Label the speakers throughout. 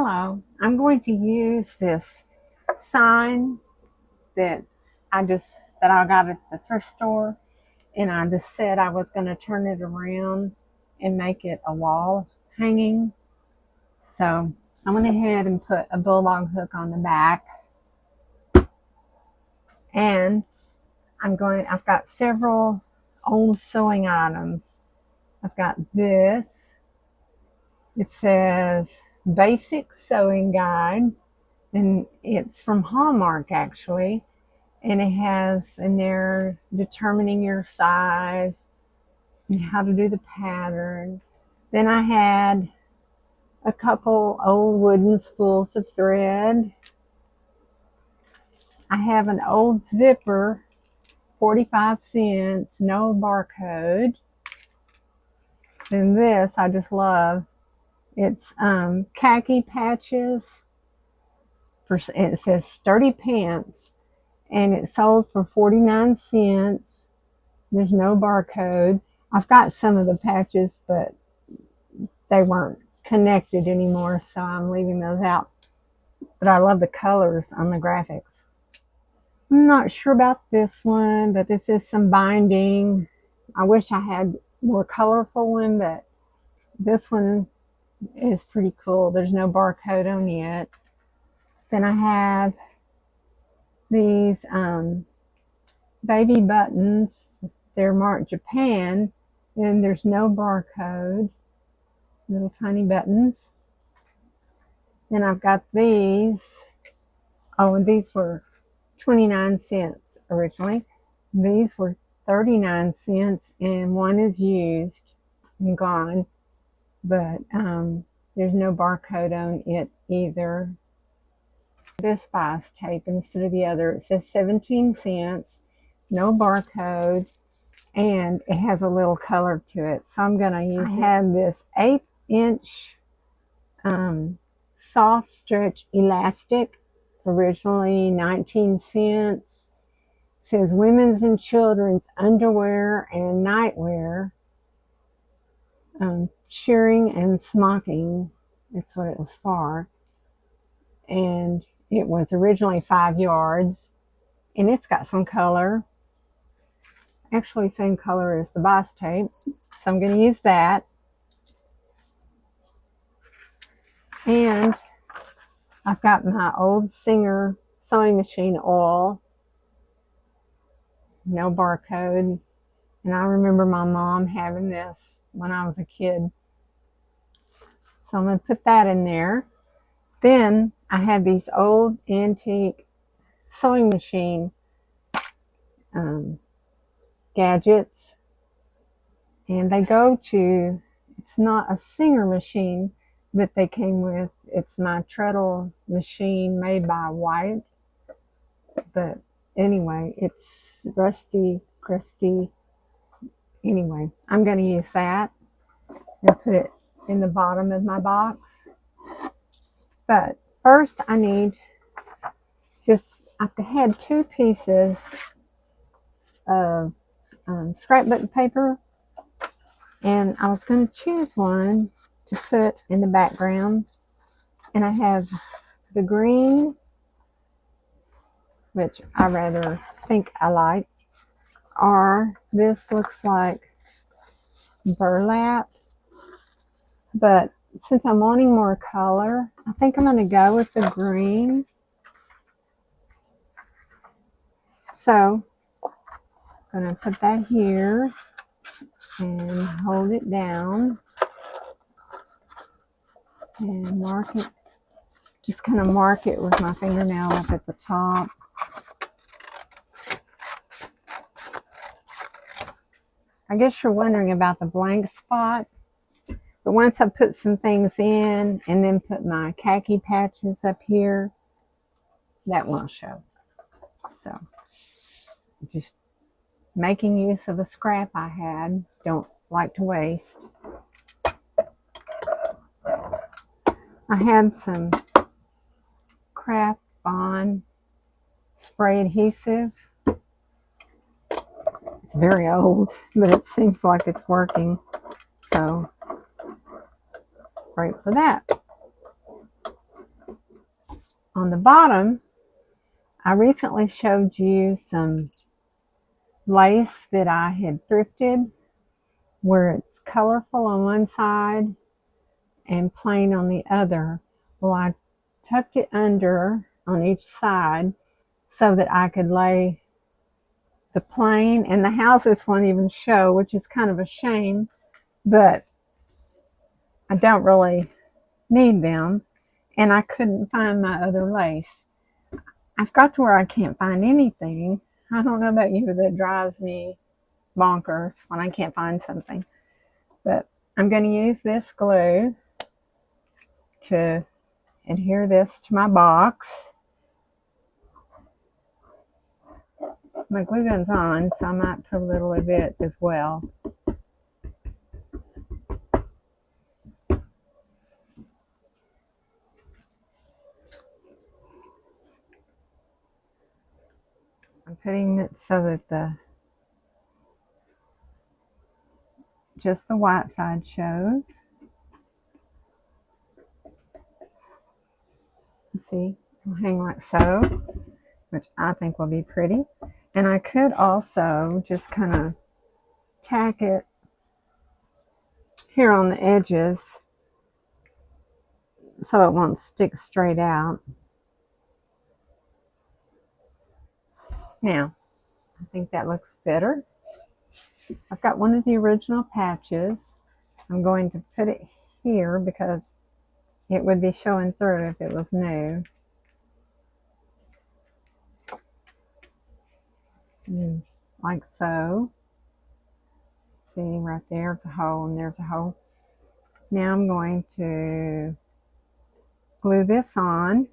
Speaker 1: Hello, I'm going to use this sign that I got at the thrift store, and I just said I was going to turn it around and make it a wall hanging. So I went ahead and put a bulldog hook on the back, and I've got several old sewing items. I've got this. It says Basic Sewing Guide, and it's from Hallmark actually. And it has in there determining your size and how to do the pattern. Then I had a couple old wooden spools of thread. I have an old zipper, 45 cents, no barcode. And this I just love. It's khaki patches. It says Sturdy Pants, and it sold for 49 cents. There's no barcode. I've got some of the patches, but they weren't connected anymore, so I'm leaving those out. But I love the colors on the graphics. I'm not sure about this one, but this is some binding. I wish I had more colorful one, but this one is pretty cool. There's no barcode on it. Then I have these baby buttons. They're marked Japan, and there's no barcode. Little tiny buttons. Then I've got these. Oh, and these were 29 cents originally. These were 39 cents, and one is used and gone, but there's no barcode on it either. This bias tape instead of the other. It says 17 cents, no barcode, and it has a little color to it. So I'm going to use it. I have this 1/8-inch soft stretch elastic, originally 19 cents. It says women's and children's underwear and nightwear, cheering and smocking. That's what it was for. And it was originally 5 yards, and it's got some color. Actually, same color as the bias tape. So I'm going to use that. And I've got my old Singer sewing machine oil. No barcode. And I remember my mom having this when I was a kid. So I'm going to put that in there. Then I have these old antique sewing machine gadgets, and they go to, it's not a Singer machine that they came with. It's my treadle machine made by White. But anyway, it's rusty, crusty. Anyway, I'm going to use that and put it in the bottom of my box. But first I need this. I had 2 pieces of scrapbook paper, and I was going to choose one to put in the background. And I have the green, which I rather think I like, or this looks like burlap. But since I'm wanting more color, I think I'm going to go with the green. So I'm going to put that here and hold it down and mark it. Just kind of mark it with my fingernail up at the top. I guess you're wondering about the blank spot. But once I put some things in and then put my khaki patches up here, that won't show. So just making use of a scrap I had. Don't like to waste. I had some Craft Bond spray adhesive. It's very old, but it seems like it's working. So great for that. on the bottom, I recently showed you some lace that I had thrifted where it's colorful on one side and plain on the other. Well, I tucked it under on each side so that I could lay the plain, and the houses won't even show, which is kind of a shame, but I don't really need them, and I couldn't find my other lace. I've got to where I can't find anything. I don't know about you, but that drives me bonkers when I can't find something. But I'm going to use this glue to adhere this to my box. My glue gun's on, so I might put a little of it as well. I'm putting it so that just the white side shows. See, it'll hang like so, which I think will be pretty. And I could also just kind of tack it here on the edges so it won't stick straight out. Now, I think that looks better. I've got one of the original patches. I'm going to put it here because it would be showing through if it was new. Like so. See, right there's a hole and there's a hole. Now I'm going to glue this on.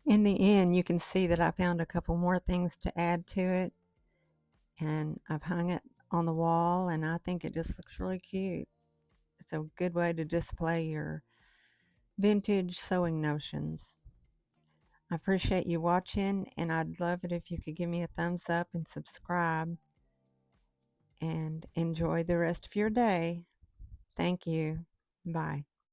Speaker 1: In the end, you can see that I found a couple more things to add to it, and I've hung it on the wall, and I think it just looks really cute. It's a good way to display your vintage sewing notions. I appreciate you watching, and I'd love it if you could give me a thumbs up and subscribe, and enjoy the rest of your day.
Speaker 2: Thank you. Bye.